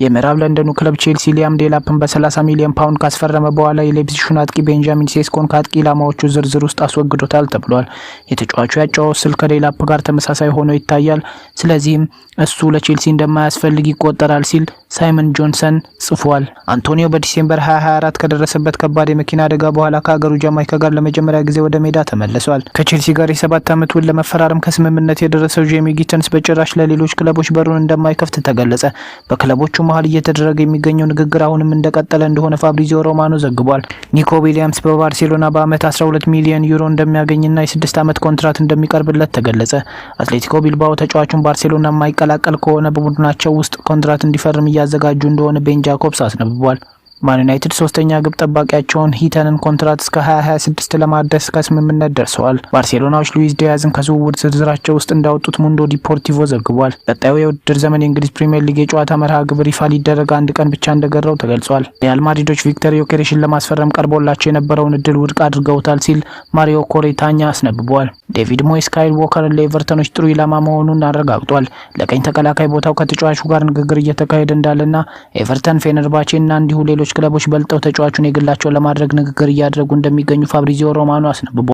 የምዕራብ ለንደኑ ክለብ ቼልሲ ሊያም ዴላፕን በ30 ሚሊዮን ፓውንድ ካስፈረመ በኋላ የሌፕዚሹን አጥቂ ቤንጃሚን ሴስኮን ከአጥቂ ኢላማዎቹ ዝርዝር ውስጥ አስወግዶታል ተብሏል። የተጫዋቹ ያጫወት ስልት ከዴላፕ ጋር ተመሳሳይ ሆኖ ይታያል። ስለዚህም እሱ ለቼልሲ እንደማያስፈልግ ይቆጠራል ሲል ሳይመን ጆንሰን ጽፏል። አንቶኒዮ በዲሴምበር 2024 ከደረሰበት ከባድ የመኪና አደጋ በኋላ ከሀገሩ ጃማይካ ጋር ለመጀመሪያ ጊዜ ወደ ሜዳ ተመልሷል። ከቼልሲ ጋር የ7 ዓመት ውል ለመፈራረም ከስምምነት የደረሰው ጄሚ ጊተንስ በጭራሽ ለሌሎች ክለቦች በሩን እንደማይከፍት ተገለጸ። በክለቦቹ መሀል እየተደረገ የሚገኘው ንግግር አሁንም እንደቀጠለ እንደሆነ ፋብሪዚዮ ሮማኖ ዘግቧል። ኒኮ ዊሊያምስ በባርሴሎና በአመት 12 ሚሊዮን ዩሮ እንደሚያገኝና የ6 ዓመት ኮንትራት እንደሚቀርብለት ተገለጸ። አትሌቲኮ ቢልባኦ ተጫዋቹን ባርሴሎና የማይቀላቀል ከሆነ በቡድናቸው ውስጥ ኮንትራት እንዲፈርም እያዘጋጁ እንደሆነ ቤን ጃኮብስ አስነብቧል። ማን ዩናይትድ ሶስተኛ ግብ ጠባቂያቸውን ሂተንን ኮንትራት እስከ 2026 ለማድረስ ከስምምነት ደርሰዋል። ባርሴሎናዎች ሉዊስ ዲያዝን ከዝውውር ዝርዝራቸው ውስጥ እንዳወጡት ሙንዶ ዲፖርቲቮ ዘግቧል። ቀጣዩ የውድድር ዘመን የእንግሊዝ ፕሪሚየር ሊግ የጨዋታ መርሃ ግብር ይፋ ሊደረግ አንድ ቀን ብቻ እንደቀረው ተገልጿል። ሪያል ማድሪዶች ቪክተር ዮኬሬሽን ለማስፈረም ቀርቦላቸው የነበረውን እድል ውድቅ አድርገውታል ሲል ማሪዮ ኮሬታኛ አስነብቧል። ዴቪድ ሞይስ ካይል ዎከርን ለኤቨርተኖች ጥሩ ኢላማ መሆኑን አረጋግጧል። ለቀኝ ተከላካይ ቦታው ከተጫዋቹ ጋር ንግግር እየተካሄደ እንዳለና ኤቨርተን፣ ፌነርባቼና እንዲሁ ሌሎች ክለቦች በልጠው ተጫዋቹን የግላቸው ለማድረግ ንግግር እያደረጉ እንደሚገኙ ፋብሪዚዮ ሮማኖ አስነብቧል።